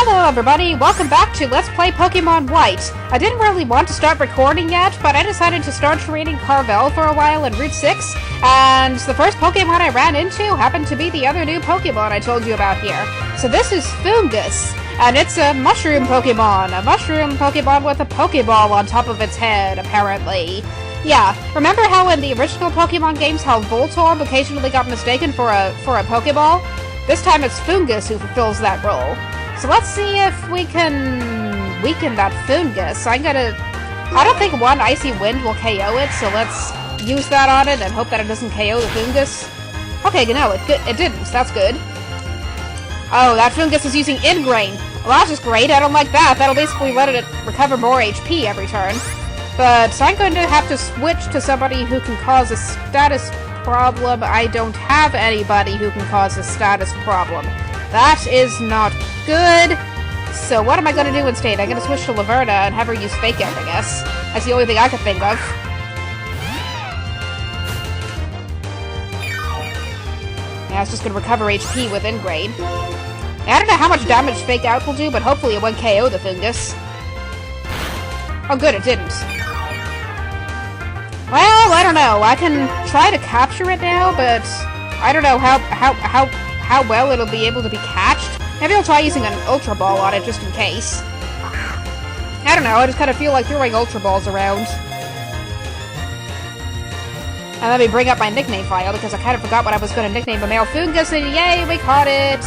Hello everybody, welcome back to Let's Play Pokemon White. I didn't really want to start recording yet, but I decided to start training Carvel for a while in Route 6, and the first Pokemon I ran into happened to be the other new Pokemon I told you about here. So this is Foongus, and it's a mushroom Pokemon. A mushroom Pokemon with a Pokeball on top of its head, apparently. Yeah, remember how in the original Pokemon games how Voltorb occasionally got mistaken for a Pokeball? This time it's Foongus who fulfills that role. So let's see if we can weaken that Foongus. I don't think one Icy Wind will KO it, so let's use that on it and hope that it doesn't KO the Foongus. Okay, no, it didn't. That's good. Oh, that Foongus is using Ingrain. Well, that's just great. I don't like that. That'll basically let it recover more HP every turn. But I'm going to have to switch to somebody who can cause a status problem. I don't have anybody who can cause a status problem. That is not good. So what am I going to do instead? I'm going to switch to Laverna and have her use Fake Out, I guess. That's the only thing I could think of. Yeah, it's just going to recover HP with Ingrain. I don't know how much damage Fake Out will do, but hopefully it won't KO the Foongus. Oh good, it didn't. Well, I don't know. I can try to capture it now, but I don't know how well it'll be able to be catched. Maybe I'll try using an Ultra Ball on it just in case. I don't know, I just kind of feel like throwing Ultra Balls around. And let me bring up my nickname file because I kind of forgot what I was going to nickname the male Foongus, and yay, we caught it!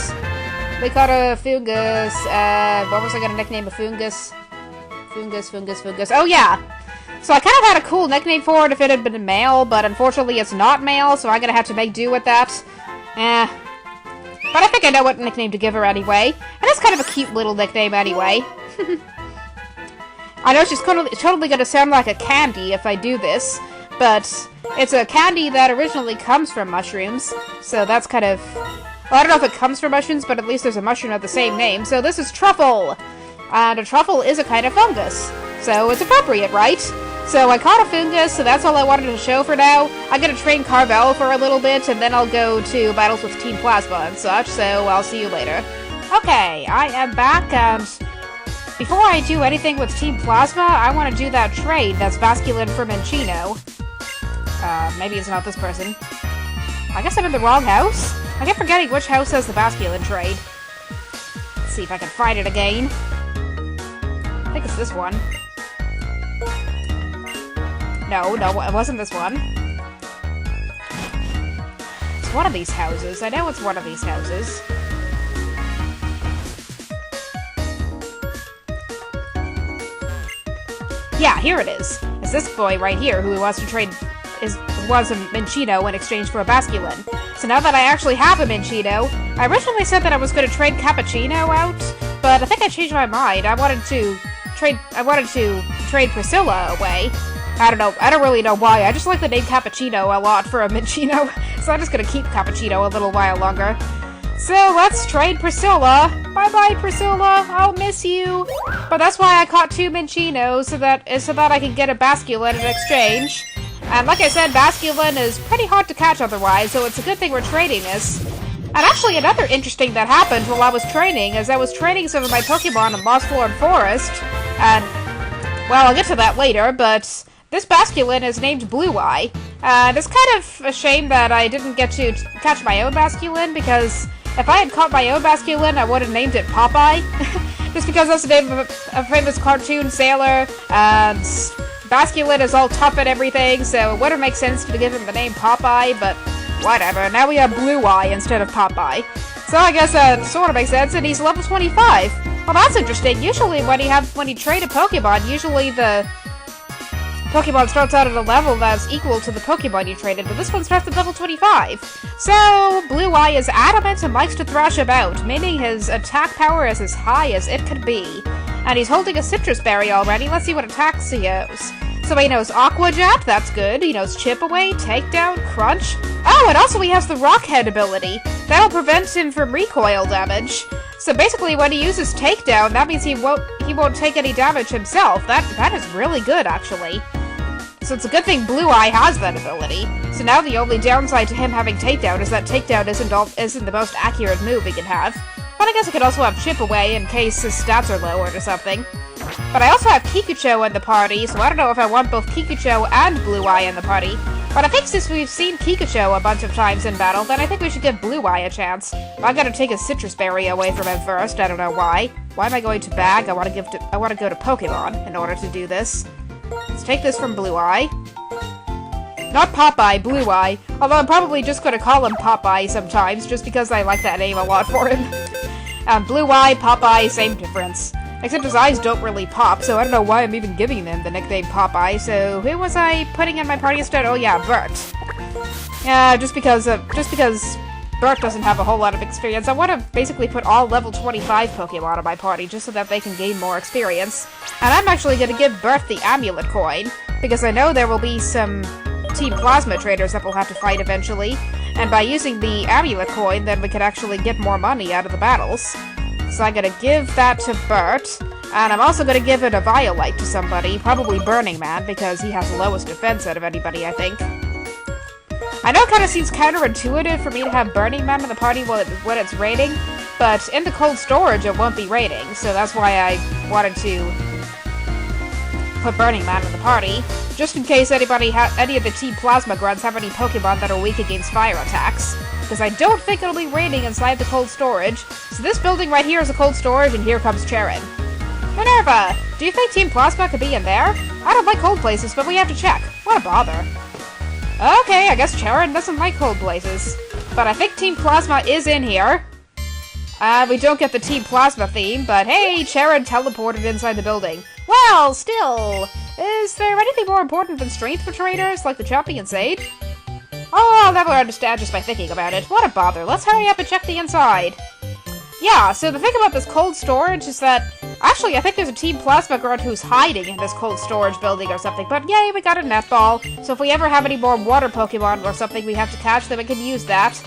We caught a Foongus. What was I going to nickname a Foongus? Foongus. Oh yeah! So I kind of had a cool nickname for it if it had been a male, but unfortunately it's not male, so I'm going to have to make do with that. But I think I know what nickname to give her anyway. And it's kind of a cute little nickname anyway. I know she's totally going to sound like a candy if I do this, but it's a candy that originally comes from mushrooms, so that's kind of... Well, I don't know if it comes from mushrooms, but at least there's a mushroom of the same name, so this is Truffle! And a truffle is a kind of fungus, so it's appropriate, right? So I caught a Foongus, so that's all I wanted to show for now. I'm gonna train Carvel for a little bit, and then I'll go to battles with Team Plasma and such, so I'll see you later. Okay, I am back, and before I do anything with Team Plasma, I want to do that trade that's Basculin for Minccino. Maybe it's not this person. I guess I'm in the wrong house? I keep forgetting which house has the Basculin trade. Let's see if I can find it again. I think it's this one. No, it wasn't this one. It's one of these houses. I know it's one of these houses. Yeah, here it is. It's this boy right here who wants to trade... wants a Minccino in exchange for a Basculin. So now that I actually have a Minccino, I originally said that I was going to trade Cappuccino out, but I think I changed my mind. I wanted to trade Priscilla away. I don't know. I don't really know why. I just like the name Cappuccino a lot for a Minccino, so I'm just gonna keep Cappuccino a little while longer. So let's trade Priscilla. Bye-bye, Priscilla. I'll miss you. But that's why I caught two Minccinos, so that I can get a Basculin in exchange. And like I said, Basculin is pretty hard to catch otherwise, so it's a good thing we're trading this. And actually, another interesting that happened while I was training is I was training some of my Pokemon in Mossthorn Forest, and, well, I'll get to that later, but this Basculin is named Blueeye, and it's kind of a shame that I didn't get to catch my own Basculin, because if I had caught my own Basculin, I would have named it Popeye, just because that's the name of a famous cartoon sailor, and Basculin is all tough and everything, so it wouldn't make sense to give him the name Popeye, but whatever. Now we have Blueeye instead of Popeye. So I guess that sort of makes sense, and he's level 25. Well, that's interesting. Usually when you trade a Pokemon, usually the Pokemon starts out at a level that's equal to the Pokemon you traded, but this one starts at level 25. So, Blueeye is adamant and likes to thrash about, meaning his attack power is as high as it could be. And he's holding a citrus berry already. Let's see what attacks he knows. So he knows Aqua Jet, that's good. He knows Chip Away, Takedown, Crunch. Oh, and also he has the Rock Head ability. That'll prevent him from recoil damage. So basically, when he uses Takedown, that means he won't take any damage himself. That is really good, actually. So it's a good thing Blueeye has that ability. So now the only downside to him having Takedown is that Takedown isn't the most accurate move he can have. But I guess I could also have Chip away in case his stats are lowered or something. But I also have Kikucho in the party, so I don't know if I want both Kikucho and Blueeye in the party. But I think since we've seen Kikucho a bunch of times in battle, then I think we should give Blueeye a chance. I gotta take a citrus berry away from him first, I don't know why. Why am I going to bag? I want to go to Pokemon in order to do this. Let's take this from Blueeye. Not Popeye, Blueeye. Although I'm probably just gonna call him Popeye sometimes, just because I like that name a lot for him. Blueeye, Popeye, same difference. Except his eyes don't really pop, so I don't know why I'm even giving him the nickname Popeye. So who was I putting in my party instead? Oh yeah, Bert. Yeah, just because Bert doesn't have a whole lot of experience, I want to basically put all level 25 Pokemon in my party just so that they can gain more experience. And I'm actually going to give Bert the Amulet Coin, because I know there will be some Team Plasma traders that we'll have to fight eventually. And by using the Amulet Coin, then we can actually get more money out of the battles. So I'm gonna give that to Bert, and I'm also gonna give it a Violite to somebody, probably Burning Man, because he has the lowest defense out of anybody, I think. I know it kind of seems counterintuitive for me to have Burning Man in the party when it's raining, but in the cold storage it won't be raining, so that's why I wanted to put Burning Man in the party, just in case any of the Team Plasma grunts have any Pokemon that are weak against fire attacks. Because I don't think it'll be raining inside the cold storage. So this building right here is a cold storage, and here comes Charon. Minerva, do you think Team Plasma could be in there? I don't like cold places, but we have to check. What a bother. Okay, I guess Charon doesn't like cold places. But I think Team Plasma is in here. We don't get the Team Plasma theme, but hey, Charon teleported inside the building. Well, still, is there anything more important than strength for traders, like the Champion Aid? Oh, I'll never understand just by thinking about it. What a bother. Let's hurry up and check the inside. Yeah, so the thing about this cold storage is that... Actually, I think there's a Team Plasma grunt who's hiding in this cold storage building or something. But yay, we got a netball. So if we ever have any more water Pokemon or something we have to catch, then we can use that.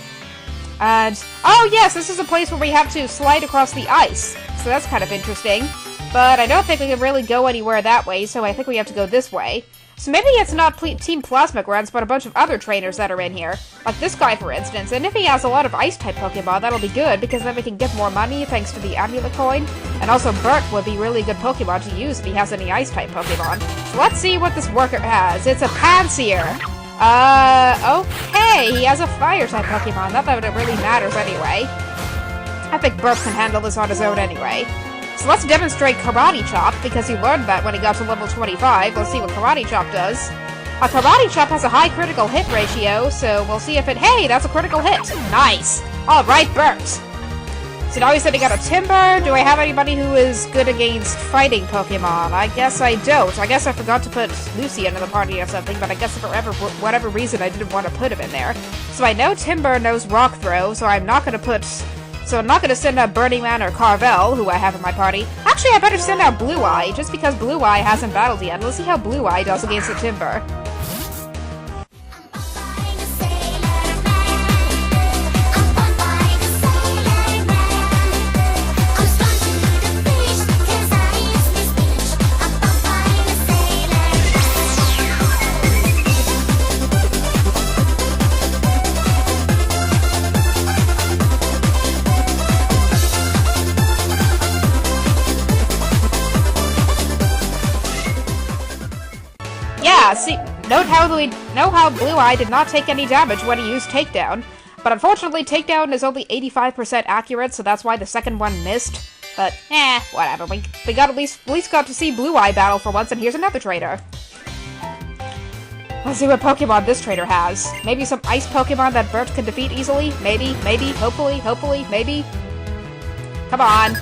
And... oh yes, this is a place where we have to slide across the ice. So that's kind of interesting. But I don't think we can really go anywhere that way, so I think we have to go this way. So maybe it's not Team Plasma grunts, but a bunch of other trainers that are in here. Like this guy, for instance. And if he has a lot of Ice-type Pokemon, that'll be good, because then we can get more money thanks to the Amulet Coin. And also Bert would be really good Pokemon to use if he has any Ice-type Pokemon. So let's see what this worker has. It's a Pansage. Okay, he has a Fire-type Pokemon. Not that it really matters anyway. I think Bert can handle this on his own anyway. So let's demonstrate Karate Chop, because he learned that when he got to level 25. Let's see what Karate Chop does. A Karate Chop has a high critical hit ratio, so we'll see if it... Hey, that's a critical hit! Nice! Alright, Bert! So now he's setting out a Timber. Do I have anybody who is good against fighting Pokemon? I guess I don't. I guess I forgot to put Lucian in the party or something, but I guess for whatever reason I didn't want to put him in there. So I know Timber knows Rock Throw, so I'm not going to send out Burning Man or Carvel, who I have in my party. Actually, I better send out Blueeye, just because Blueeye hasn't battled yet. Let's see how Blueeye does against the Timber. Yeah, see, note how Blueeye did not take any damage when he used Takedown. But unfortunately, Takedown is only 85% accurate, so that's why the second one missed. But, whatever. We got at least got to see Blueeye battle for once, and here's another trainer. Let's see what Pokemon this trainer has. Maybe some Ice Pokemon that Bert can defeat easily? Maybe, hopefully, maybe. Come on.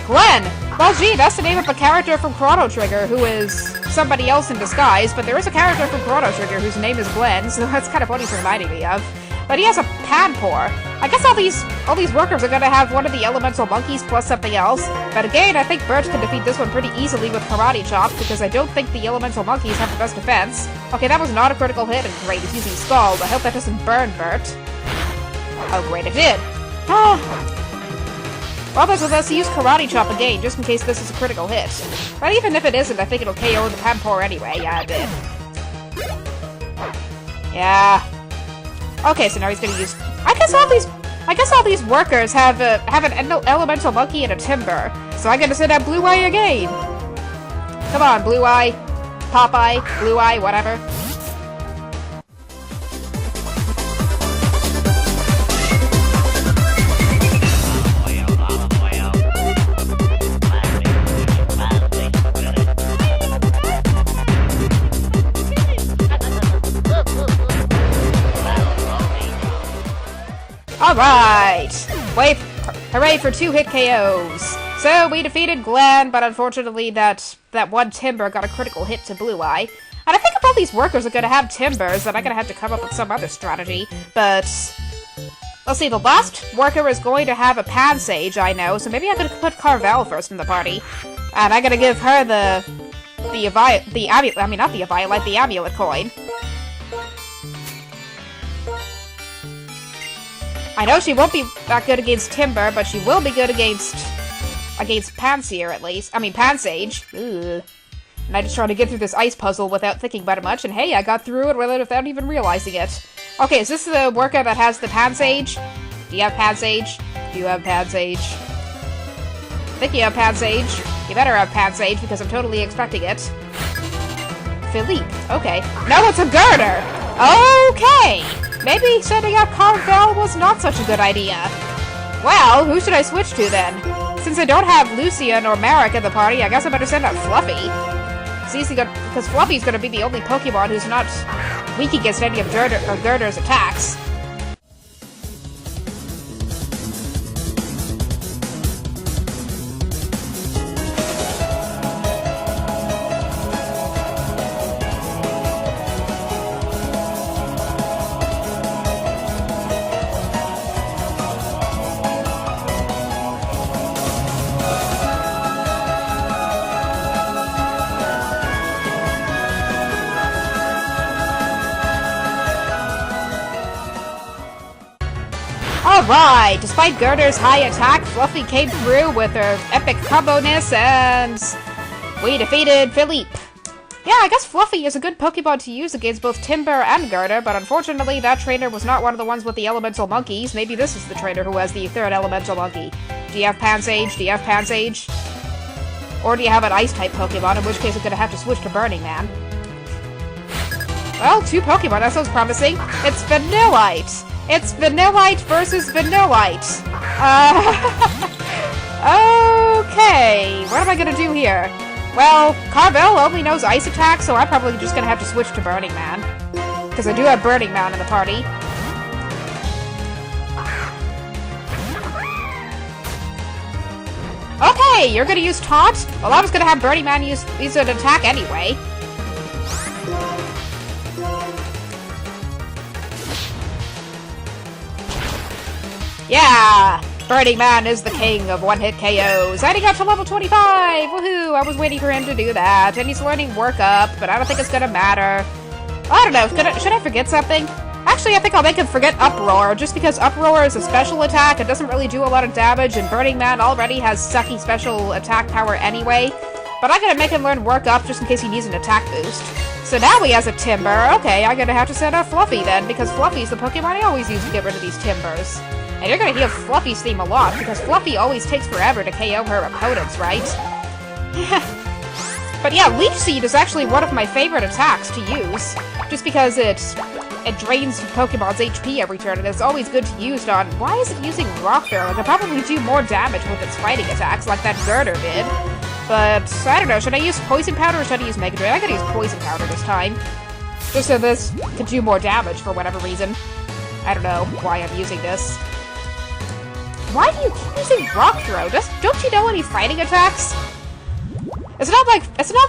Glenn! Well, gee, that's the name of a character from Chrono Trigger who is somebody else in disguise, but there is a character from Chrono Trigger whose name is Glenn, so that's kind of what he's reminding me of. But he has a Panpour. I guess all these workers are gonna have one of the elemental monkeys plus something else. But again, I think Bert can defeat this one pretty easily with Karate Chop, because I don't think the elemental monkeys have the best defense. Okay, that was not a critical hit, and great, he's using Scald. I hope that doesn't burn Bert. Oh, great, it did. Well, let's use Karate Chop again, just in case this is a critical hit. But even if it isn't, I think it'll KO the Panpour anyway. Yeah, it did. Yeah. Okay, so now he's gonna use... I guess I guess all these workers have an elemental monkey and a timber, so I gotta send out Blueeye again. Come on, Blueeye, Popeye, Blueeye, whatever. Alright! Wait, hooray for 2-hit KOs! So, we defeated Glenn, but unfortunately that one timber got a critical hit to Blueeye. And I think if all these workers are gonna have timbers, then I'm gonna have to come up with some other strategy. But, let's see, the last worker is going to have a Pansage, I know, so maybe I'm gonna put Carvel first in the party. And I'm gonna give her the amulet coin. I know she won't be that good against Timber, but she will be good against Pansage, at least. I mean, Pansage. Ugh. And I just tried to get through this ice puzzle without thinking about it much, and hey, I got through it without even realizing it. Okay, is this the worker that has the Pansage? Do you have Pansage? Do you have Pansage? I think you have Pansage. You better have Pansage, because I'm totally expecting it. Philippe. Okay. No, it's a girder! Okay! Maybe sending out Carvel was not such a good idea. Well, who should I switch to then? Since I don't have Lucia nor Marek in the party, I guess I better send out Fluffee. It's easy because Fluffy's gonna be the only Pokemon who's not weak against any of Girder's attacks. Alright, despite Girder's high attack, Fluffy came through with her epic combo-ness, and we defeated Philippe. Yeah, I guess Fluffy is a good Pokemon to use against both Timber and Girder, but unfortunately that trainer was not one of the ones with the elemental monkeys. Maybe this is the trainer who has the third elemental monkey. Do you have Pansage? Do you have Pansage? Or do you have an Ice-type Pokemon, in which case I'm gonna have to switch to Burning Man. Well, 2 Pokemon, that sounds promising. It's Vanillite! It's Vanillite versus Vanillite! Okay, what am I gonna do here? Well, Carvel only knows Ice Attack, so I'm probably just gonna have to switch to Burning Man. Because I do have Burning Man in the party. Okay, you're gonna use Taunt? Well, I was gonna have Burning Man use an attack anyway. Yeah! Burning Man is the king of one-hit KOs, and he got to level 25! Woohoo! I was waiting for him to do that, and he's learning Work Up, but I don't think it's gonna matter. I don't know, should I forget something? Actually, I think I'll make him forget Uproar, just because Uproar is a special attack, it doesn't really do a lot of damage, and Burning Man already has sucky special attack power anyway. But I'm gonna make him learn Work Up, just in case he needs an attack boost. So now he has a Timber. Okay, I'm gonna have to send out Fluffy then, because Fluffy's the Pokemon I always use to get rid of these Timbers. And you're gonna hear Fluffy's theme a lot, because Fluffy always takes forever to KO her opponents, right? But yeah, Leech Seed is actually one of my favorite attacks to use, just because it drains Pokemon's HP every turn, and it's always good to use on... Why is it using Rock Throw? It could probably do more damage with its fighting attacks, like that Girder did. But, I don't know, should I use Poison Powder or should I use Mega Drain? I gotta use Poison Powder this time. Just so this could do more damage for whatever reason. I don't know why I'm using this. Why do you keep using Rock Throw? Don't you know any fighting attacks? It's not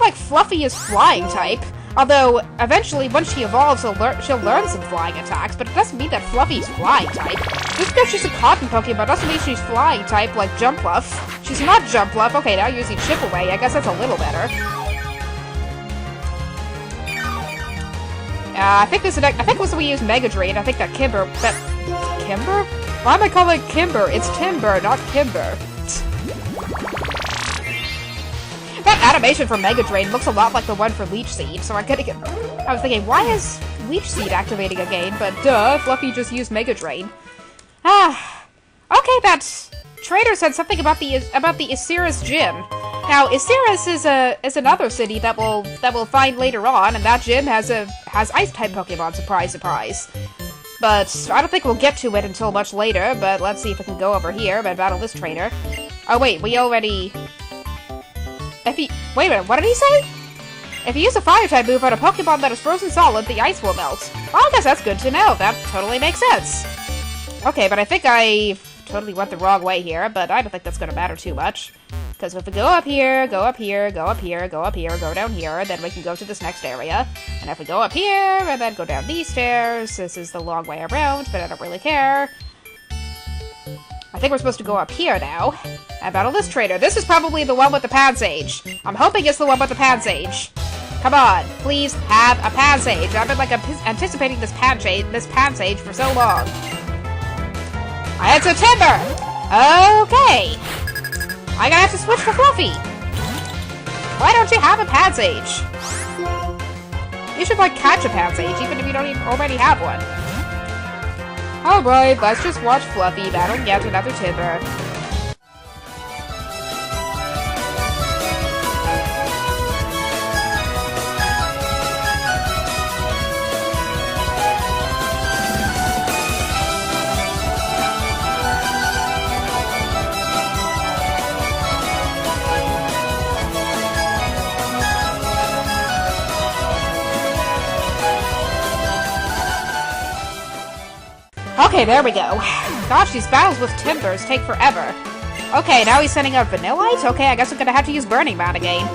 like Fluffy is Flying type. Although, eventually, once she evolves, she'll learn some flying attacks, but it doesn't mean that Fluffy's Flying type. Just because she's a Cotton Pokemon doesn't mean she's Flying type like Jumpluff. She's not Jumpluff. Okay, now using Chip Away. I guess that's a little better. I think once we use Mega Drain, I think that Kimber... Kimber? Why am I calling it Kimber? It's Timber, not Kimber. That animation for Mega Drain looks a lot like the one for Leech Seed, so I was thinking, why is Leech Seed activating again? But duh, Fluffy just used Mega Drain. Okay, that trader said something about the Isiris gym. Now, Isiris is another city that we'll find later on, and that gym has ice-type Pokemon, surprise, surprise. But I don't think we'll get to it until much later, but let's see if we can go over here and battle this trainer. Oh wait, we already... wait a minute, what did he say? If you use a Fire-type move on a Pokemon that is frozen solid, the ice will melt. Well, I guess that's good to know. That totally makes sense. Okay, but I think I totally went the wrong way here, but I don't think that's gonna matter too much. Because if we go up here, go up here, go up here, go up here, go down here, then we can go to this next area. And if we go up here, and then go down these stairs, this is the long way around, but I don't really care. I think we're supposed to go up here now, and battle this trainer. This is probably the one with the Pansage. I'm hoping it's the one with the Pansage. Come on, please have a Pansage. I've been, like, anticipating this Pansage for so long. I had some Timber! Okay! I'm gonna have to switch to Fluffee! Why don't you have a Pansage? You should, like, catch a Pansage, even if you don't even already have one. Alright, let's just watch Fluffee battle yet another Timber. Okay, there we go. Gosh, these battles with Timbers take forever. Okay, now he's sending out Vanillite? Okay, I guess I'm gonna have to use Burning Man again.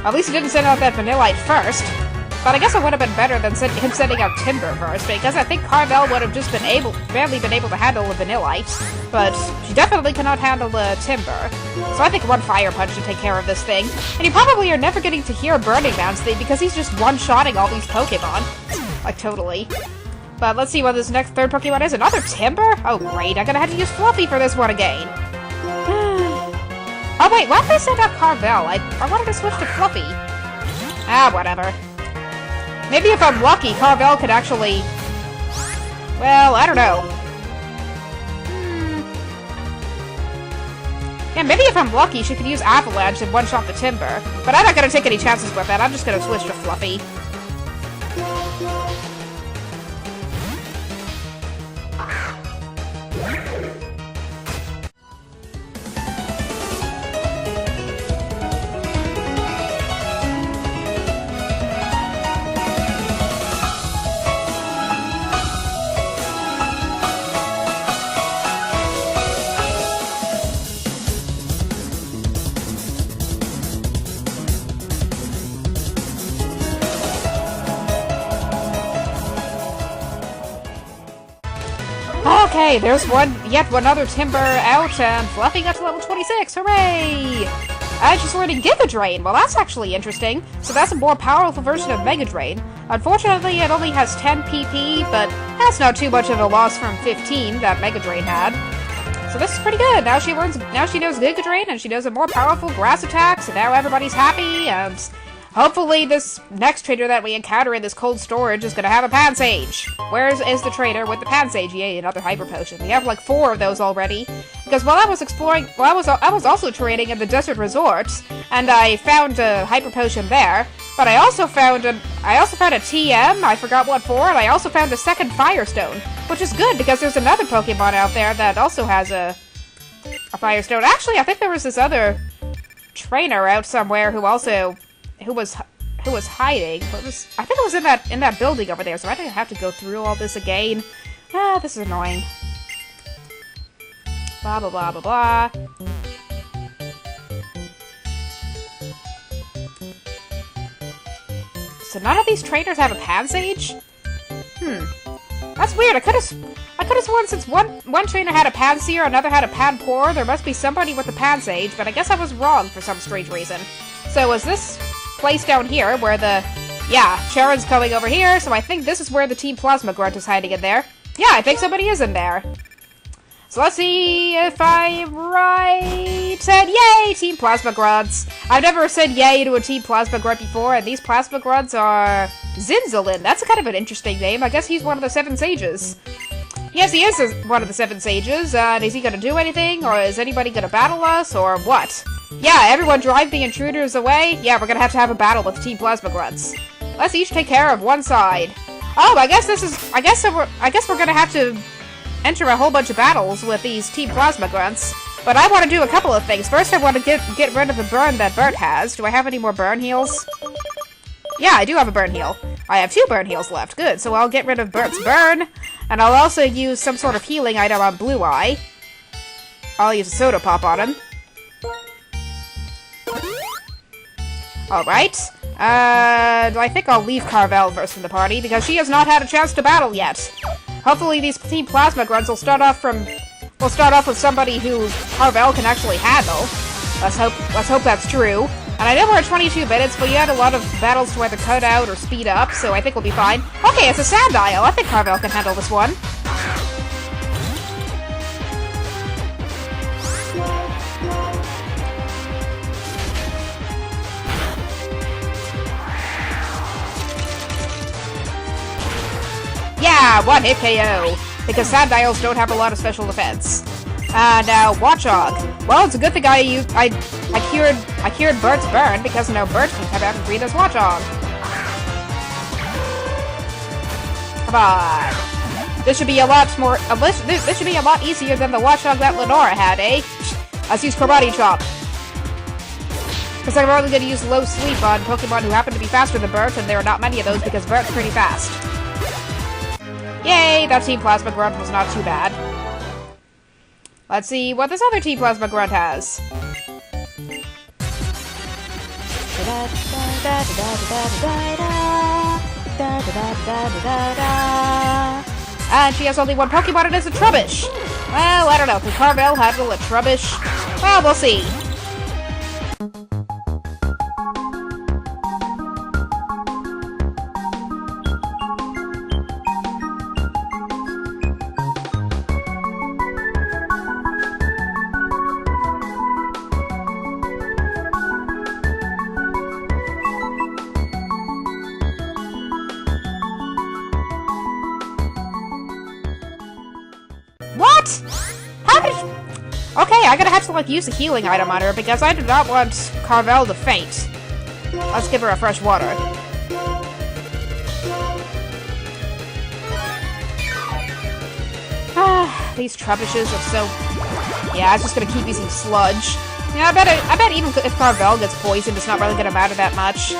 At least he didn't send out that Vanillite first. But I guess it would have been better than him sending out Timber first, because I think Carvel would have just barely been able to handle the Vanillite. But she definitely cannot handle the Timber. So I think one Fire Punch should take care of this thing. And you probably are never getting to hear Burning Man's thing, because he's just one-shotting all these Pokemon. Like, totally. But let's see what this next third Pokemon is. Another Timber? Oh, great. I'm gonna have to use Fluffy for this one again. Oh, wait. Why did I send out Carvel? I wanted to switch to Fluffy. Ah, whatever. Maybe if I'm lucky, Carvel could actually... Well, I don't know. Yeah, maybe if I'm lucky, she could use Avalanche and one-shot the Timber. But I'm not gonna take any chances with that. I'm just gonna switch to Fluffy. Okay, there's yet one other Timber out, and Fluffy got to level 26, hooray! She's learning Giga Drain, well that's actually interesting. So that's a more powerful version of Mega Drain. Unfortunately, it only has 10 PP, but that's not too much of a loss from 15 that Mega Drain had. So this is pretty good. Now she knows Giga Drain, and she knows a more powerful grass attack, so now everybody's happy, and hopefully this next trader that we encounter in this cold storage is gonna have a Pansage. Where is the trader with the Pansage? Yay, another Hyper Potion. We have like 4 of those already. Because while I was exploring, I was also trading in the Desert Resorts, and I found a Hyper Potion there. But I also found a TM, I forgot what for, and I also found a second Firestone, which is good because there's another Pokemon out there that also has a Firestone. Actually, I think there was this other trainer out somewhere who was hiding, but I think it was in that building over there, so I didn't have to go through all this again. Ah, this is annoying. Blah blah blah blah blah. So none of these trainers have a Pansage? That's weird. I could have sworn since one trainer had a Panseer, another had a Panpour, there must be somebody with a Pansage, but I guess I was wrong for some strange reason. So is this place down here where Sharon's coming over here, so I think this is where the Team Plasma Grunt is hiding in there. Yeah, I think somebody is in there. So let's see if I'm right. And yay, Team Plasma Grunts. I've never said yay to a Team Plasma Grunt before, and these Plasma Grunts are Zinzalin. That's kind of an interesting name. I guess he's one of the 7 sages. Yes, he is one of the 7 sages. Is he gonna do anything? Or is anybody gonna battle us? Or what? Yeah, everyone drive the intruders away? Yeah, we're gonna have to have a battle with Team Plasma Grunts. Let's each take care of one side. Oh, I guess we're gonna have to enter a whole bunch of battles with these Team Plasma Grunts. But I want to do a couple of things. First, I want to get rid of the burn that Bert has. Do I have any more burn heals? Yeah, I do have a burn heal. I have 2 burn heals left. Good, so I'll get rid of Bert's burn. And I'll also use some sort of healing item on Blueeye. I'll use a soda pop on him. Alright. I think I'll leave Carvel first in the party, because she has not had a chance to battle yet. Hopefully these Team Plasma Grunts will start off with somebody who Carvel can actually handle. Let's hope that's true. And I know we're at 22 minutes, but you had a lot of battles to either cut out or speed up, so I think we'll be fine. Okay, it's a sand isle. I think Carvel can handle this one. Yeah, 1-hit KO. Because sand isles don't have a lot of special defense. Now, Watchog. Well, it's a good thing I cured Bert's burn, because now Bert can come out and breathe as Watchog. Come on. This should be a lot more. This should be a lot easier than the Watchog that Lenora had, eh? Let's use Karate Chop. Because I'm only going to use Low Sleep on Pokemon who happen to be faster than Bert, and there are not many of those because Bert's pretty fast. Yay! That Team Plasma Grunt was not too bad. Let's see what this other Team Plasma Grunt has. And she has only 1 Pokemon, and it's a Trubbish! Well, I don't know. Can Carvel handle a Trubbish? Well, we'll see. What? How did... Okay, I'm gonna have to, like, use a healing item on her, because I do not want Carvel to faint. Let's give her a fresh water. These Trubbishes are so... Yeah, I'm just gonna keep using Sludge. Yeah, I bet even if Carvel gets poisoned, it's not really gonna matter that much.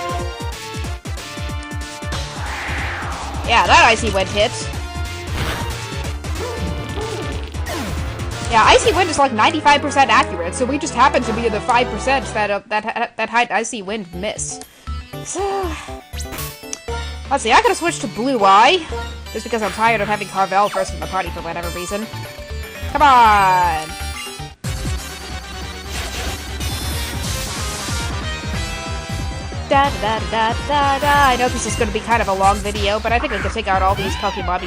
Yeah, that Icy Wind hit. Yeah, Icy Wind is like 95% accurate, so we just happen to be in the 5% that had Icy Wind miss. So, let's see, I gotta switch to Blueeye, just because I'm tired of having Carvel first in the party for whatever reason. Come on! Da da da da da da. I know this is gonna be kind of a long video, but I think we can take out all these Pokemon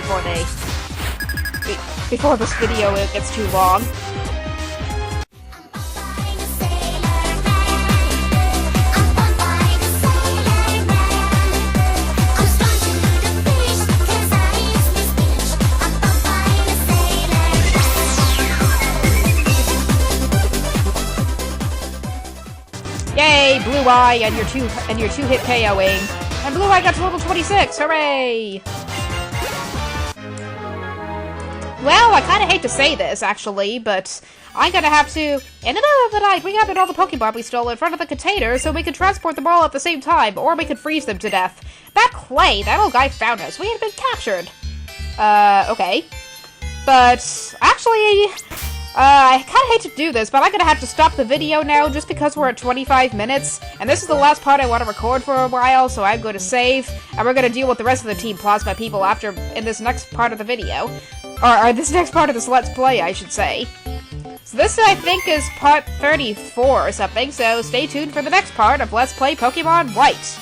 before this video gets too long. Yay, Blueeye and your 2-hit KOing. And Blueeye got to level 26, hooray! Well, I kinda hate to say this, actually, but I'm gonna have to, in the middle of the night, regather all the Pokemon we stole in front of the container so we could transport them all at the same time, or we could freeze them to death. That Clay, that old guy found us. We had been captured. Okay. But, actually, I kinda hate to do this, but I'm gonna have to stop the video now just because we're at 25 minutes, and this is the last part I want to record for a while, so I'm going to save, and we're gonna deal with the rest of the Team Plasma people in this next part of the video. Or this next part of this Let's Play, I should say. So this, I think, is part 34 or something, so stay tuned for the next part of Let's Play Pokemon White.